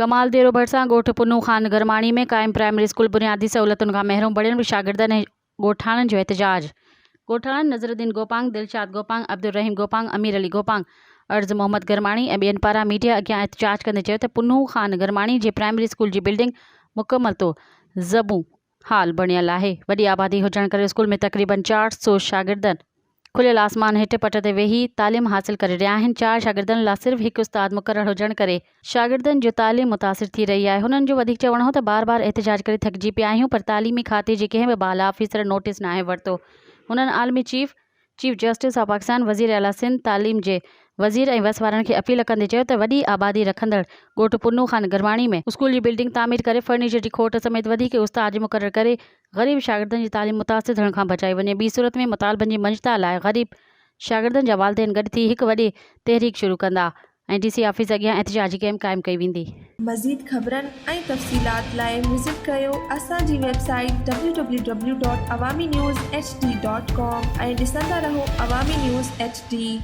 कमाल देरो भरिसां ॻोठ पुनू ख़ान गरमाणी में क़ाइम प्राइमरी स्कूल बुनियादी सहूलियतुनि खां महरूम बणियल शागिर्दनि ऐं ॻोठाणनि जो एहतजाज। ॻोठाणनि नज़रुद्दीन गोपांग, दिलशाद गोपांग, अब्दुल रहीम गोपांग, अमीर अली गोपांग, अर्ज़ मोहम्मद गरमाणी ऐं ॿियनि पारां मीडिया अॻियां एहतजाज कंदे चयो त पुनू ख़ान गरमाणी जे प्राइमरी स्कूल जी बिल्डिंग मुकमल तो ज़बू हाल बणियल आहे। वॾी आबादी हुजण करे स्कूल में तक़रीबन 400 शागिर्दनि खुलियल आसमान हेठि पट ते वेही तालीम हासिल करे रहिया आहिनि। 4 शागिर्दनि लाइ सिर्फ़ हिकु उस्ताद मुक़रर हुजण करे शागिर्दनि जो तालीम मुतासिर थी रही आहे। हुननि जो वधीक चवणु हो त बार एहतजाज करे थकिजी पिया आहियूं, पर तालीमी खाते जे कंहिं बि बाला ऑफिसर नोटिस नाहे वरितो। हुननि आलमी चीफ जस्टिस ऑफ पाकिस्तान, वज़ीर आला सिंध, तालीम जे वज़ीर ऐं वस वारनि खे अपील कंदे चयो त वॾी आबादी रखंदड़ ॻोठ पुनू ख़ान गरमाणी में स्कूल जी बिल्डिंग तामीर करे फर्नीचर जी खोट समेत वधीक उस्ताद मुक़रर करे ग़रीब शागिर्दनि जी तालीम मुतासिर थियण खां बचाई वञे। ॿी सूरत में मुतालबनि जी मंजता लाइ ग़रीब शागिर्दनि जा वालिदैन गॾु थी हिकु वॾी तहरीक शुरू कंदा ऐं DC ऑफिस अॻियां एहतजाजी कैंप क़ाइमु कई वेंदी। मज़ीद ख़बरनि ऐं तफ़सीलात लाइ विज़िट कयो असांजी वेबसाइट www.awamiNewsHD.com ऐं ॾिसंदा रहो अवामी न्यूज़ HD।